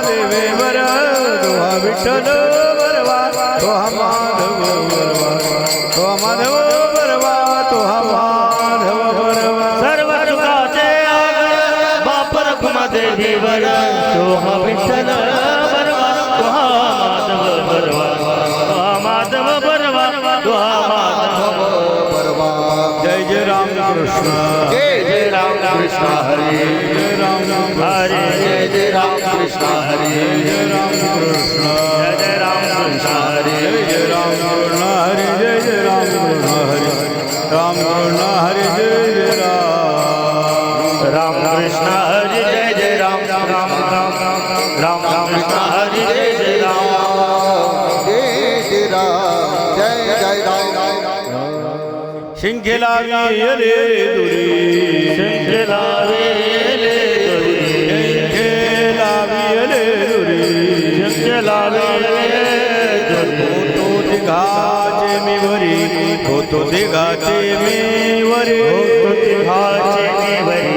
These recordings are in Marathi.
देवेवर दोहा विठ्ठल बरवा तोहा माधव बरवा तोहा माधव बरवा तोहा माधव बरवा सर्व सुखाचे बाप रखुमादेवीवर तोहा विठ्ठल बरवा तोहा माधव बरवा तोहा माधव बरवा तोहा माधव बरवा जय जय राम कृष्ण जय राम कृष्ण हरे जय राम हरे जय राम कृष्ण हरे जय राम कृष्ण जय राम कृष्ण हरे जय राम कृष्ण हरे जय जय राम कृष्ण हरे राम कृष्ण हरे जय जय राम कृष्ण हरे जय जय राम राम राम राम कृष्ण हरे जय जय राम जय राम जय जय राम शिंखेला वियले दुरी शिंखेला वेले दुरी शिंखेला वियले दुरी शिंखेला वेले दुरी तो दिघाचे मी वरी तो दिघाचे मी वरी होतो तिघाचे निवरी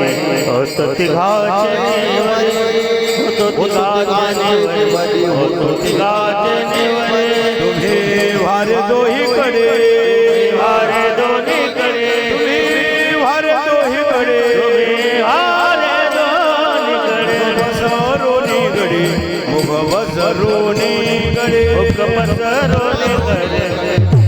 होतो तिघाचे निवरी होतो तिघाचे निवरी होतो तिघाचे निवरी तुम्ही वारे दोही कडे हारे दोन्ही कडे तुम्ही वारे दोही कडे हारे दोन्ही कडे बसरोनी गडे मुख बसरोनी गडे मुख पसरोनी करे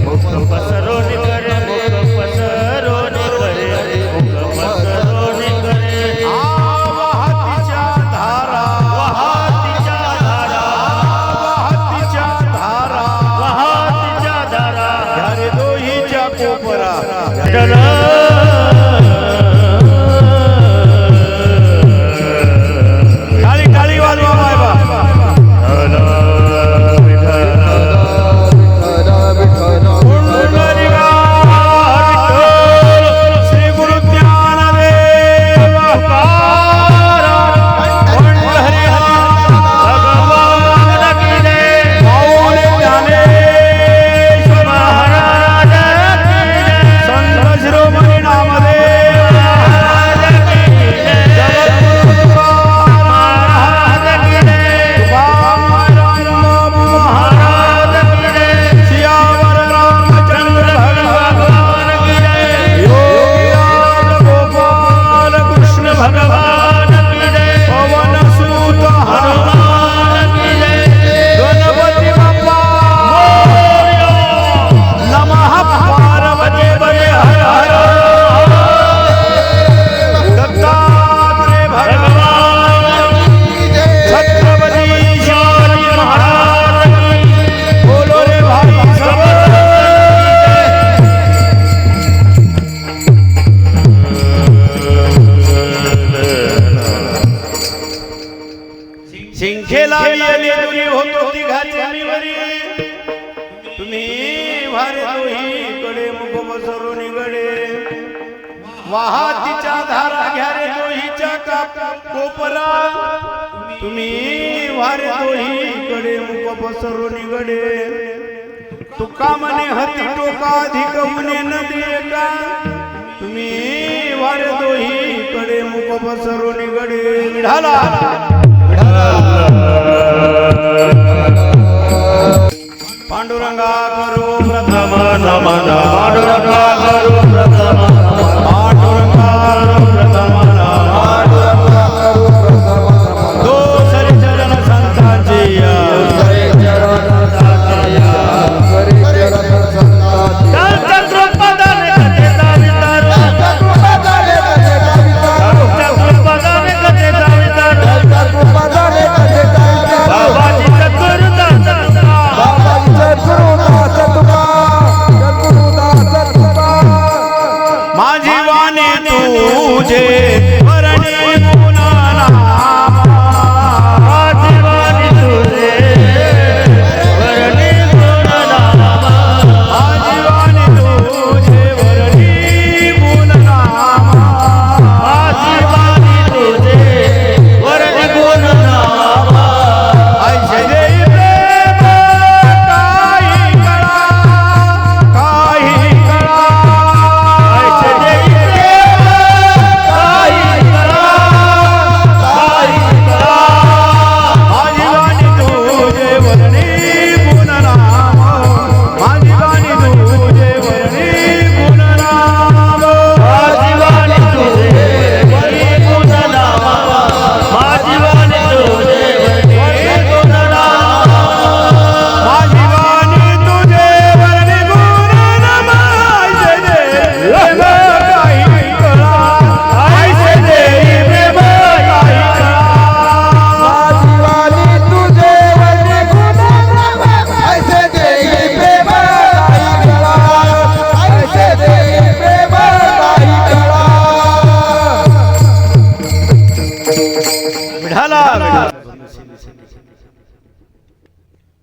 मुख पसरोनी करे मुख पसरोनी करे मुख पसरोनी करे वाहतीच्या धारा वाहतीच्या धारा वाहतीच्या धारा वाहतीच्या धारा धारे दोहीच्या कोपरा विठ्ठल टाळी टाळी वाजवा माय बाबा पुंडलिका विठ्ठल श्री गुरु ज्ञानदेव पंढरी भगवान की जय माऊली ज्ञानेश्वर महाराज की जय संत शिरोमणी नामदेव जगद्गुरु महाराज की जय तुकाराम महाराज की जय सियावर रामचंद्र भगवान भगवान की जय योगीराज गोपाल कृष्ण भगवान की जय पवन सूत हनुमान की जय गणपती बाप्पा नमः पार्वती पते हर हर दत्तात्रेय भगवान छत्रपति शिवाजी महाराज बोलो रे भाई सब शिंखेला वियले दुरी होतो तिघाचे मी वरी तुम्ही वारे दोही कडे मुख बसरोनी गडे वाहतीच्या धारा घ्या रे दोहीच्या कोपरा तुम्ही वारे दोही कडे मुख बसरोनी गडे तुका मने हती टोका अधिक म्हणे नदी एका तुम्ही वारे दोही कडे मुख बसरोनी गडे विढाला पांडुरंगा करो प्रथम नमन पांडुरंगा करो प्रथम पांडुरंगा करो प्रथम दो सरी चरण संतांची चक्रपदाने कथेचा विचार चक्रपदाने कथेचा विचार बाबाजी माझी वाणी तुझे वरणी गुणाना माझी वाणी तुझे वरणी गुणनामा माझी वाणी तुझे वरणी गुणनामा माझी वाणी तुझे वरणी गुणनामा ऐसे देई प्रेम काही कळा काही कळा ऐसे देई प्रेम काही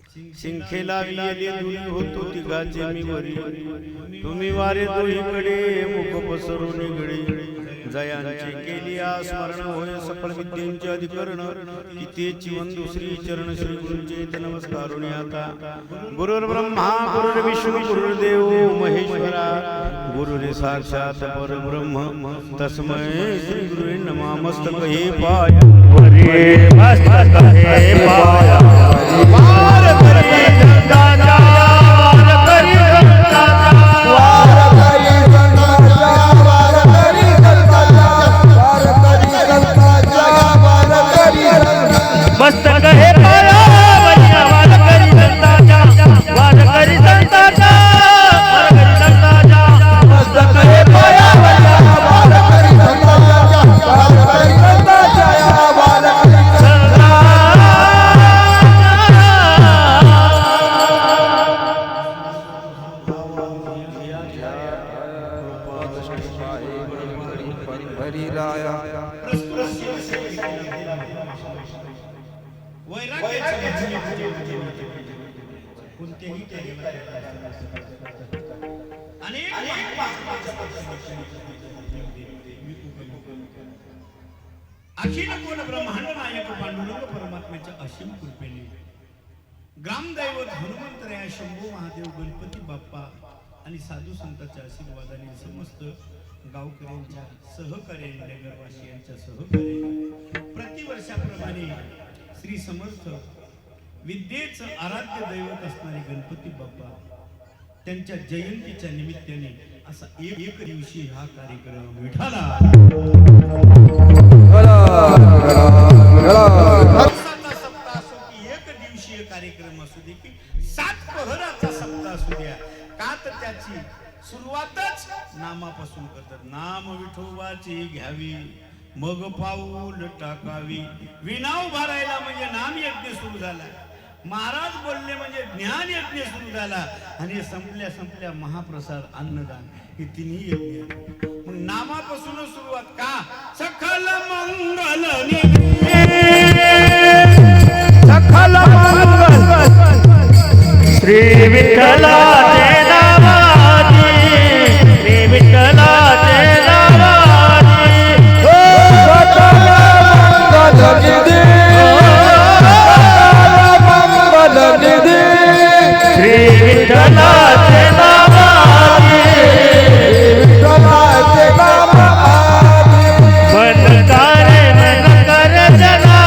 शिंखेला वियले दुरी होतो तिघाचे मी वरी तुम्ही वारे दोहीकडे मुख पसरून निगडे जयांची केली स्मरण होय सकळ विद्येचे अधिकरण किती वन दुसरी चरण श्री गुरुचे नमस्कार आता गुरुर् ब्रह्मा गुरुर्विष्णू गुरुर्देव महेश्वरा गुरुरे साक्षात परब्रह्म तस्मै श्री गुरुवे नमः मस्तक हे पाय वरी मस्तक हे पाया वार करी संतांचा वार करी संतांचा वार करी संतांचा वार करी संतांचा वार करी संतांचा वार करी संतांचा मस्तक हे पाया वरी वार करी संतांचा वार करी संतांचा वार करी संतांचा मस्तक हे पाया वार करी संतांचा वार करी संतांचा वार करी अखिल कोण ब्रह्मांड नायक पांडुरंग परमात्म्याच्या असीम कृपेने ग्रामदैवत हनुमंतराया शंभू महादेव गणपती बाप्पा आणि साधू संतांच्या आशीर्वादाने समस्त गावकऱ्यांच्या सहकार्याने नगरवासियांच्या सहकार्याने प्रतिवर्षाप्रमाणे श्री समर्थ विद्येचं आराध्य दैवत असणारे गणपती बाप्पा त्यांच्या जयंतीच्या निमित्ताने असा एक दिवशी हा कार्यक्रम विठाला दिवसाचा सप्ताह असो की एक दिवसीय कार्यक्रम असू दे की 7 पहराचा सप्ताह असू द्या का तर त्याची सुरुवातच नामापासून करतात नाम विठोबाची घ्यावी मग पाऊल टाकावी विनाव भरायला म्हणजे नाम यज्ञ सुरू झाला महाराज बोलले म्हणजे ज्ञान यज्ञ सुरू झाला आणि संपल्या संपल्या महाप्रसाद अन्नदान हे तिन्ही यज्ञ मग नामापासून सुरुवात का सकल मंगल सकल मंगल श्री विठ्ठलाचे नावाची श्री विठ्ठलाचे नावाची सकल मंगल निधी मंगल निधी श्री विठ्ठलाचे नावाची विठ्ठलाचे नाम आदी मन कर जना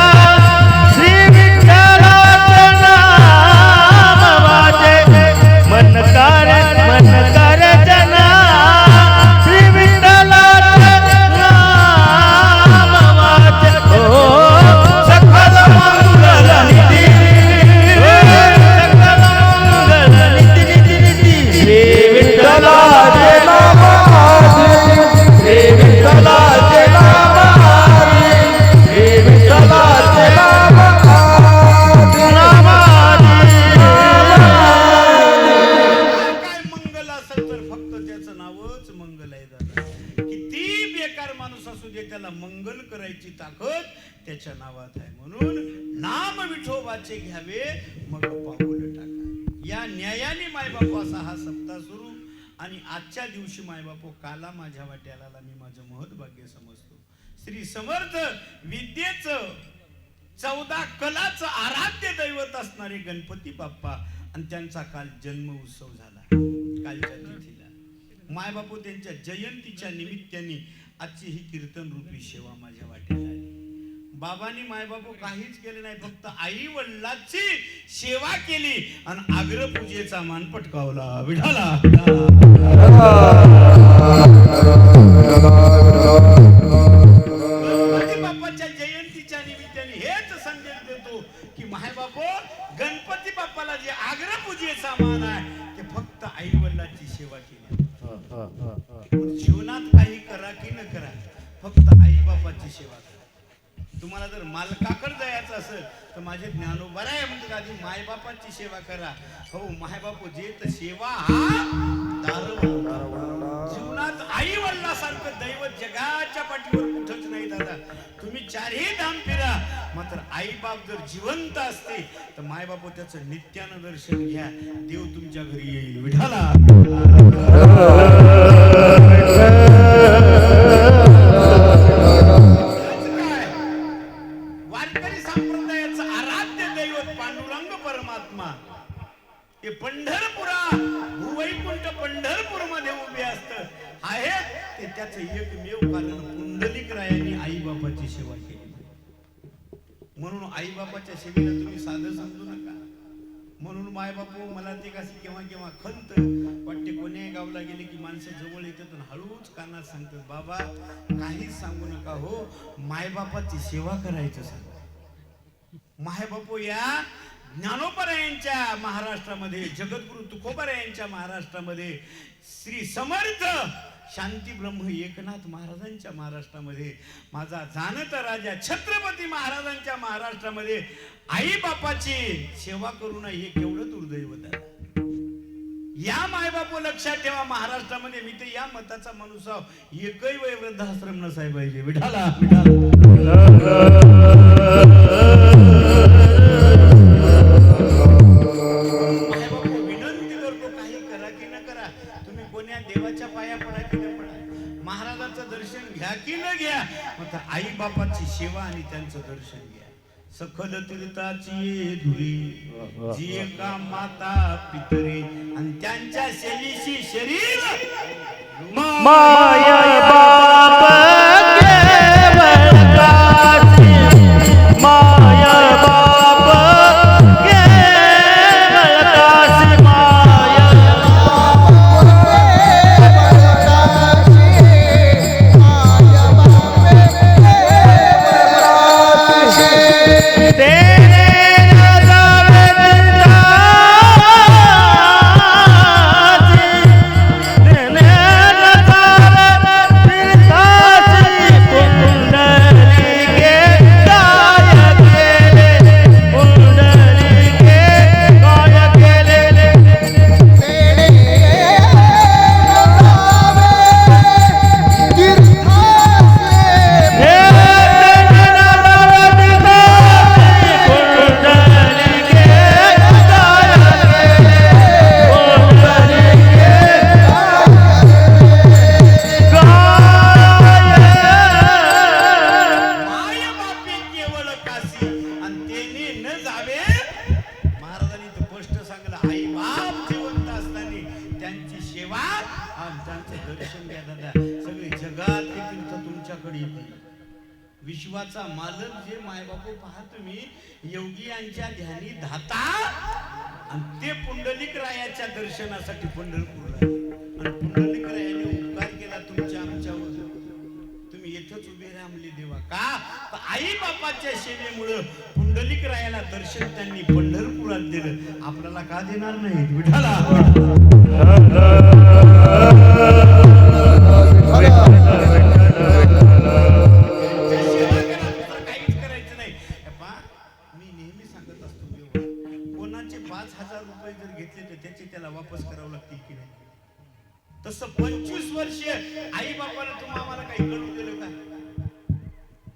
श्री विठ्ठलाचे नाम वाचे मन कर जना श्री विठ्ठलाचे नाम वाचे ओ सकल मंगल निधी सकल मंगल निधी श्री विठ्ठलाचे नाम आदी श्री विठ्ठलाचे नाम श्री विठ्ठलाचे नाम आदी काय मंगल असेल तर फक्त त्याचं नावच मंगल आहे दादा किती बेकार माणूस असू दे त्याला मंगल करायची ताकद त्याच्या नावात आहे म्हणून नाम विठोबाचे घ्यावे मग पाऊल टाका या न्यायाने मायबापू असा हा सप्ताह सुरू आणि आजच्या दिवशी मायबापू काला माझ्या वाट्याला मी माझं महत् भाग्य समजतो श्री समर्थ विद्येचं 14 कलाचं आराध्य दैवत असणारे गणपती बाप्पा आणि त्यांचा काल जन्म उत्सव झाला कालच्या तिथीला मायबापू त्यांच्या जयंतीच्या निमित्ताने आजची ही कीर्तन रूपी सेवा माझ्या वाट्याला आली बाबांनी मायबापू काहीच केलं नाही फक्त आई वडिलांची सेवा केली आणि अग्रपूजेचा मान पटकावला विठाला गणपती बाप्पाच्या जयंतीच्या निमित्ताने हेच संदेश देतो की मायबापू गणपती बाप्पाला जे अग्रपूजेचा मान आहे ते फक्त आई वडिलांची सेवा केली जीवनात काही करा की न करा फक्त आई बापाची सेवा करा तुम्हाला जर मालकाकडे जायचं असेल तर माझे ज्ञानोबा आहे म्हणजे आधी मायबापाची सेवा करा हो मायबापू जे तर सेवा हा जीवनात आई वडिलासारखं दैवत जगाच्या पाठीवर कुठंच नाही दादा तुम्ही 4ही धाम फिरा मात्र आई बाप जर जिवंत असते तर माय बाप त्याचं नित्यानं दर्शन घ्या, देव तुमच्या घरी येईल. विठाला वारकरी संप्रदायाचं आराध्य दैवत पांडुरंग परमात्मा हे पंढरपुरा भूवैकुंठ पंढरपूर मध्ये उभे असत आहेत. ते त्याचं एकमेव कारण पुंडलिक रायांनी आई बापाची सेवा केली. म्हणून आई बापाच्या सेवेला तुम्ही साधं समजू नका. म्हणून माय बापू मला ते कशी केव्हा केव्हा खंत वाटते. कोण्या गावला गेले की माणसं जवळ येतात आणि हळूच कानात सांगतात, बाबा काहीच सांगू नका हो, मायबापाची सेवा करायचं सांग. मायबापू या ज्ञानोबरायांच्या महाराष्ट्रामध्ये, जगद्गुरु तुकोबरायांच्या महाराष्ट्रामध्ये, श्री समर्थ शांती ब्रह्म एकनाथ महाराजांच्या महाराष्ट्रामध्ये, माझा जानता राजा छत्रपती महाराजांच्या महाराष्ट्रामध्ये आई बापाची सेवा करू नये हे केवढं दुर्दैव आहे. या मायबापू लक्षात ठेवा, महाराष्ट्रामध्ये मी तर या मताचा माणूस आहो, एकही वय वृद्धाश्रम नसाय पाहिजे. विठाला विनंती करतो, काही करा की न करा, तुम्ही कोण्या देवाच्या पाया पडा की न पडा, महाराजांचं दर्शन घ्या की न घ्या, मात्र आई बापाची सेवा आणि त्यांचं दर्शन घ्या. सखल तीर्थाची धुरी जी एका माता पितरी आणि त्यांच्या सेवेशी शरीर माया बाप केवळ काशी, माया बाप केवळ काशी, माया विश्वाचा मालक जे मायबापू पहा तुम्ही, योगी यांच्या ध्यानी धाता आणि ते पुंडलिक रायाच्या दर्शनासाठी पंढरपूरला, आणि पुंडलिक रायाने उपकार केला तुमच्या आमच्यावर, तुम्ही येथेच उभे रामले देवा का, तर आई बापाच्या सेवेमुळे पुंडलिक रायाला दर्शन त्यांनी पंढरपुरात दिलं. आपल्याला का देणार नाही. विठाला वापस करावं लागतील की नाही. तसं 25 वर्ष आई बापाला तुम्ही आम्हाला काही कळून दिलं का.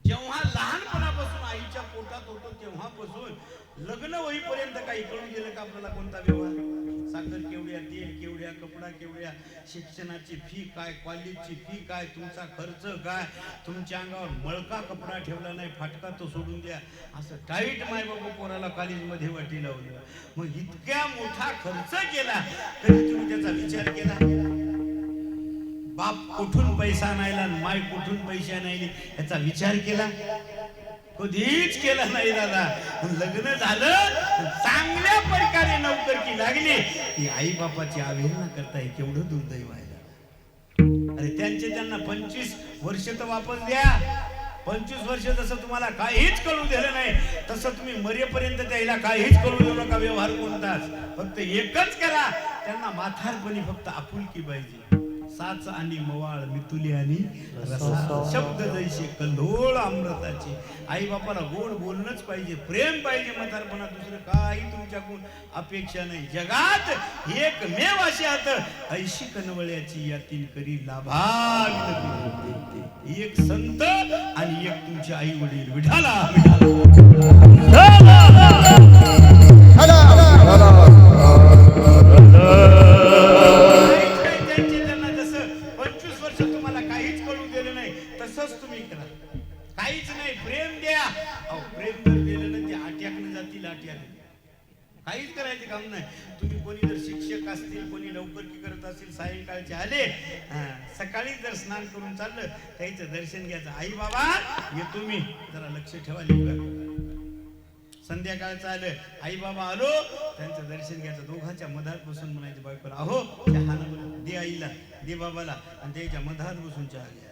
जेव्हा लहानपणापासून आईच्या पोटात होतो तेव्हापासून लग्न होईपर्यंत काही कळून दिलं का आपल्याला कोणता व्यवहार. साखर केवढ्या, तेल केवढ्या, कपडा केवढ्या, शिक्षणाची फी काय, कॉलेजची फी काय, तुमचा खर्च काय, तुमच्या अंगावर मळका कपडा ठेवला नाही, फाटका तो सोडून द्या, असं टाईट माय बाबा पोराला कॉलेजमध्ये वाटी लावलं. मग इतक्या मोठा खर्च केला तरी तुम्ही त्याचा विचार केला. बाप कुठून पैसा आणायला, माय कुठून पैसे आणायले याचा विचार केला. कधीच केला नाही दादा. लग्न झालं, चांगल्या प्रकारे नोकरी लागली की आई बापाची अवहेलना करताय, केवढं दुर्दैव आहे. अरे त्यांना 25 वर्ष तर वापस द्या. 25 वर्ष जसं तुम्हाला काहीच कळू दिलं नाही तसं तुम्ही मरेपर्यंत त्याला काहीच कळू देऊ नका व्यवहार कोणताच. फक्त एकच करा, त्यांना म्हातारपणी फक्त आपुलकी पाहिजे. साच आणि मवाळ मितुली आणि रसा, शब्द जैसे कल्लोळ अमृताची. आई बापाला गोड बोलणंच पाहिजे, प्रेम पाहिजे म्हातारपणात, दुसरं काही तुमच्याकडून अपेक्षा नाही. जगात एकमेव अशी आत ऐशी कनवळ्याची यातील करी लाभा. एक संत आणि एक तुमचे आई वडील विठाला विठाला हला हला त्यांना जसं 25 वर्ष तुम्हाला काहीच कळू दिलं नाही तसंच तुम्ही करा काहीच नाही प्रेम द्या अहो प्रेम जर दिलं ना ते आट्याकडे जातील आट्याकडे काहीच करायचं काम नाही तुम्ही कोणी जर शिक्षक असतील कोणी लवकर करत असतील सायंकाळचे आले सकाळी जर स्नान करून चाललं त्याचं दर्शन घ्यायचं आई बाबा येतो मी जरा लक्ष ठेवा लेकर संध्याकाळचं आलं आई बाबा आलो त्यांचं दर्शन घ्यायचं दोघांच्या मधात बसून म्हणायचं बायकोला अहो चहा दे आईला दे बाबाला आणि त्याच्या मधात बसून चहा घ्या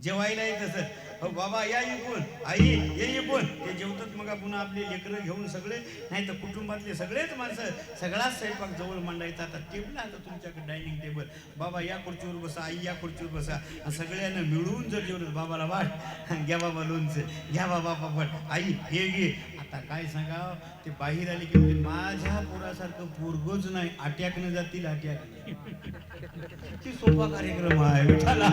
जेवायला येत असत हो बाबा या इकून आई ये इकून ते जेवतात मग पुन्हा आपले लेकरं घेऊन सगळे नाही तर कुटुंबातले सगळेच माणसं सगळाच स्वयंपाक जवळ मांडायचा आता टेबल आता तुमच्याकडे डायनिंग टेबल बाबा या खुर्चीवर बसा आई या खुर्चीवर बसा सगळ्यांना मिळून जर जेवलं बाबाला वाट घ्या बाबा लोणचं घ्या बाबा पापड आई हे घे आता काय सांगाव ते बाहेर आले की माझ्या पोरासारखं पोरगोच नाही आट्याकनं जातील आट्याकनं किती सोपा कार्यक्रम आहे विठाला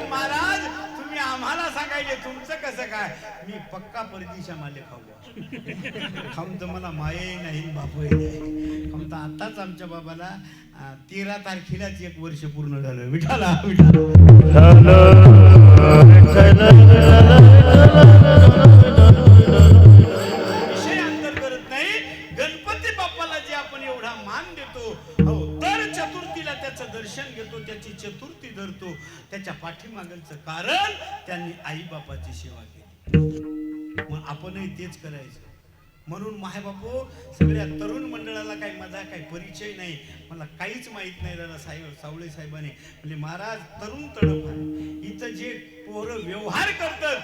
महाराज तुम्ही आम्हाला सांगायचे तुमचं कसं काय मी पक्का परदेशा माले खाऊ खाऊन तर मला माये नाही बापही नाही खाऊन तर आताच आमच्या बाबाला 13 तारखेलाच 1 वर्ष पूर्ण झालं विठाला विषय अंतर करत नाही गणपती बाप्पाला जे आपण एवढा मान देतो हो तर चतुर्थीला त्याचं दर्शन घेतो त्याची चतुर्थी धरतो त्याच्या पाठीमागचं कारण त्यांनी आई बापाची सेवा केली मग आपणही तेच करायचं म्हणून माय बापू सगळ्या तरुण मंडळाला काही माझा काही परिचय नाही मला काहीच माहित नाही दादा सावळे साहेबांनी म्हणजे महाराज तरुण तडफ आहे इथं जे पोरं व्यवहार करतात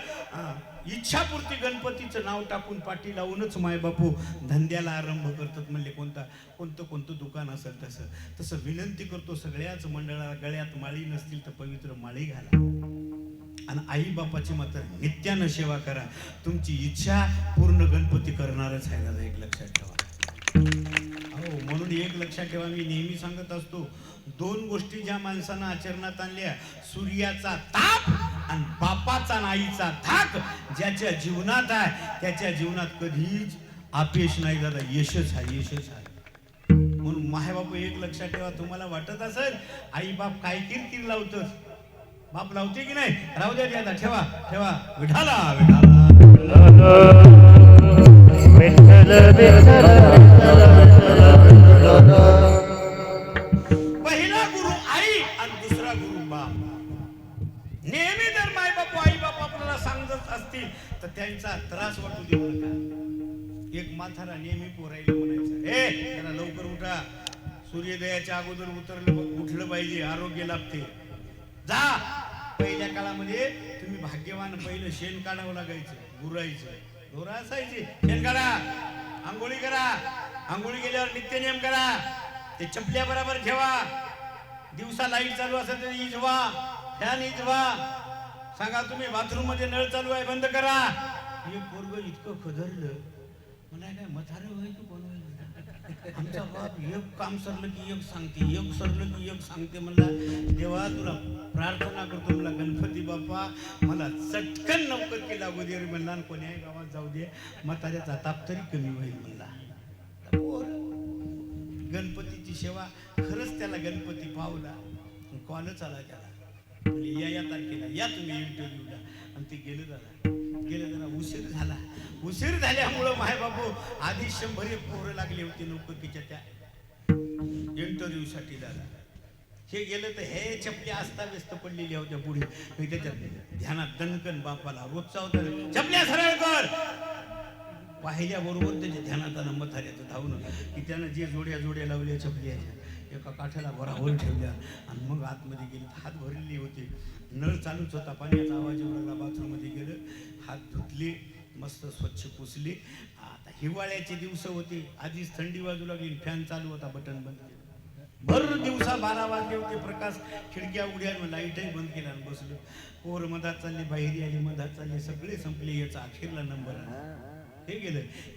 इच्छापूर्ती गणपतीचं नाव टाकून पाठी लावूनच मायबापू धंद्याला आरंभ करतात म्हणले कोणतं दुकान असेल तसं विनंती करतो सगळ्याच मंडळाला गळ्यात माळी नसतील तर पवित्र माळी घाला आणि आई बापाची मात्र नित्यानं सेवा करा तुमची इच्छा पूर्ण गणपती करणारच आहे दादा एक लक्षात ठेवा हो म्हणून एक लक्षात ठेवा मी नेहमी सांगत असतो 2 गोष्टी ज्या माणसानं आचरणात आणल्या सूर्याचा ताप आणि बापाचा आणि आईचा धाक ज्याच्या जीवनात आहे त्याच्या जीवनात कधीच अपयश नाही दादा यशच आहे म्हणून माय बापू एक लक्षात ठेवा तुम्हाला वाटत असेल आई बाप काय किरकिर लावतच बाप लावते की नाही राहू द्या आता ठेवा विठाला पहिला गुरु आई आणि दुसरा गुरु बाप नेहमी जर माय बापू आई बाप आपल्याला सांगत असतील तर त्यांचा त्रास वाटू देऊ नका एक म्हातारा नेहमी पोरायला म्हणायचं जरा लवकर उठा सूर्योदयाच्या अगोदर उठलं पाहिजे आरोग्य लाभते जा पहिल्या काळामध्ये तुम्ही भाग्यवान पहिलं शेण काढावं लागायचं गुरायचं ढोरं असायचे शेण काढा आंघोळी करा आंघोळी गेल्यावर नित्य नियम करा ते चपल्या बरोबर ठेवा दिवसा लाईट चालू असेल तर इजवा फॅन इजवा सांगा तुम्ही बाथरूम मध्ये नळ चालू आहे बंद करा हे पोरग इतकं खदरलं मला काय म्हातारं व्हायचं कोण आमचा बाप एक काम सरलं की एक सांगते म्हणला देवा तुला प्रार्थना करतो मला गणपती बाप्पा मला चटकन नोकरी लागू दे म्हणला कोण्याही गावात जाऊ दे म्हाताऱ्याचा ताप तरी कमी होईल म्हणला गणपतीची सेवा खरंच त्याला गणपती पावला कॉलच आला त्याला या तारखेला या तुम्ही इंटरव्ह्यूला आणि ते गेलं जरा उशीर झाल्यामुळं माय बापू आधी 100 पोरं लागली होती नोकरीच्या त्या इंटरव्ह्यू साठी दादा हे गेलं तर हे चपल्या अस्ताव्यस्त पडलेल्या होत्या पुढे त्याच्या ध्यानात दणकन बापाला रोजचा होता चपल्या सरळ कर पाहिल्याबरोबर त्याच्या ध्यानात आलं म्हाताऱ्याचं धावणं की त्यानं जे जोड्या लावल्या चपल्याच्या एका काठाला भरावर ठेवल्या आणि मग आतमध्ये गेले हात भरलेले होते नळ चालूच होता पाण्याचा आवाज येऊ लागला बाथरूम मध्ये गेलं हात धुतले मस्त स्वच्छ पुसले आता हिवाळ्याचे दिवस होते आधीच थंडी वाजू लागली फॅन चालू होता बटन बंद केलं भर दिवसा 12 वाजले होते प्रकाश खिडक्या उघड्या लाईटही बंद केला आणि बसलो पोर मधात चालले बाहेर आले मधात चालले सगळे संपले याचा अखेरला नंबर आला हे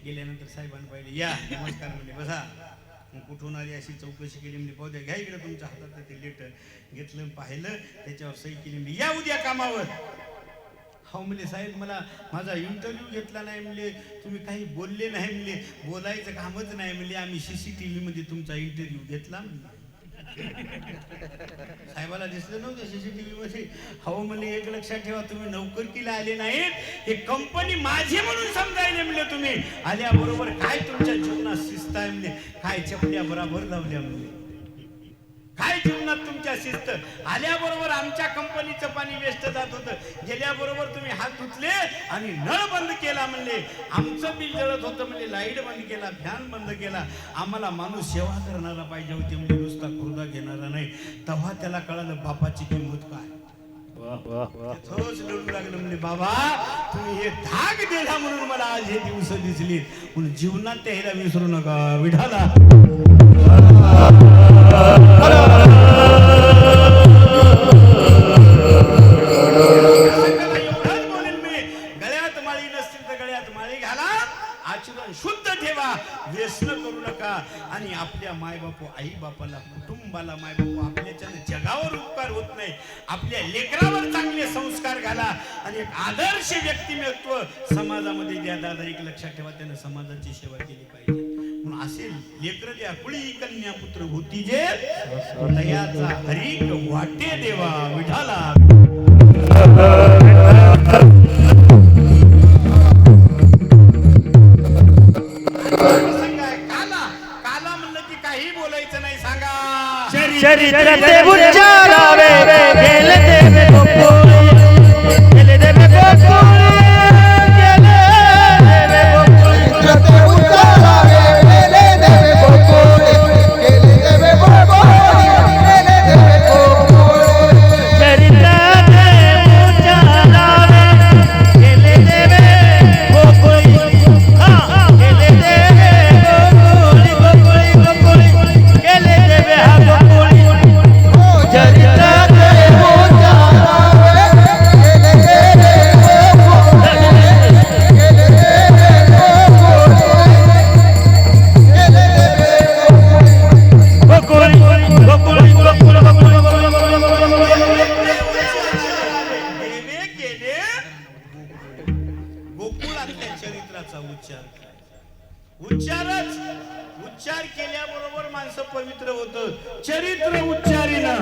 गेल्यानंतर साहेबांनी पाहिले या नमस्कार म्हणले बसा मग कुठून आली अशी चौकशी केली. म्हणजे पाहू द्या, घ्या इकडे तुमच्या हातात ते लेटर. घेतलं, पाहिलं, त्याच्यावर सही केली. म्हणजे या उद्या कामावर. हो म्हणले साहेब, मला माझा इंटरव्ह्यू घेतला नाही म्हणले, तुम्ही काही बोलले नाही म्हणले, बोलायचं कामच नाही म्हणले, आम्ही CCTV मध्ये तुमचा इंटरव्ह्यू घेतला म्हणले. साहेबाला दिसलं नव्हतं CCTV मध्ये. हो म्हणले, एक लक्षात ठेवा, तुम्ही नोकरकीला आले नाहीत, हे कंपनी माझी म्हणून समजायले म्हणले. तुम्ही आल्याबरोबर काय तुमच्या जीवनात शिस्त आहे म्हणले, काय चपल्या बराबर लावल्या म्हणले, काय जीवनात तुमच्या शिस्त. आल्याबरोबर आमच्या कंपनीचं पाणी वेस्ट जात होतं, गेल्याबरोबर तुम्ही हात धुतले आणि नळ बंद केला म्हणले. आमचं बिल जळत होतं म्हणले, लाईट बंद केला, फॅन बंद केला. आम्हाला माणूस सेवा करणारा पाहिजे होती म्हणजे, नुसता खुर्दा घेणारा नाही. तेव्हा त्याला कळालं बापाची किंमत काय. थोडंच लढू लागलं म्हणजे, बाबा तुम्ही हे धाक दिला म्हणून मला आज हे दिवस दिसली, म्हणून जीवनात ते ह्याला विसरू नका. विठाला गळ्यात माळी नसतील तर गळ्यात माळी घाला, आचरण शुद्ध ठेवा, व्यसन करू नका. आणि आपल्या मायबापू, आई बापाला, कुटुंबाला, मायबापू आपल्याच्यानं जगावर उपकार होत नाही. आपल्या लेकरावर चांगले संस्कार घाला आणि एक आदर्श व्यक्तिमत्व समाजामध्ये द्या. दादा एक लक्षात ठेवा, त्यानं समाजाची सेवा केली पाहिजे. म्हणून असे लेकर द्या. कुळी कन्या पुत्र होती जे, तयाचा हरिक वाटे देवा. विठाला काला म्हणलं की काही बोलायचं नाही. सांगा चरित्र ते उच्चारावे, गेले देवे गोकुळी, गेले देवे गोकुळी, गेले देवे गोकुळी. चरित्र उच्चारावे, गेले देवे गोकुळी, गेले देवे गोकुळी, गेले देवे गोकुळी. चरित्र ते उच्चारावे, गेले देवे गोकुळी, गेले देवे गोकुळी, गोकुळी, गोकुळी, गेले देवे हा गोकुळी. चरित्र ते उच्चारावे, गेले देवे गोकुळी, गेले देवे गोकुळी, गेले देवे गोकुळी, गोकुळी, गोकुळी, गोकुळी, देवे केले गोकुळातल्या चरित्राचा उच्चार केल्याबरोबर माणसं पवित्र होतं. चरित्र उच्चारीनं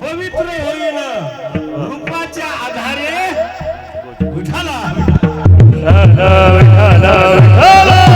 पवित्र होईन. रूपाच्या आधारे विठाला विठाला, विठाला, विठाला.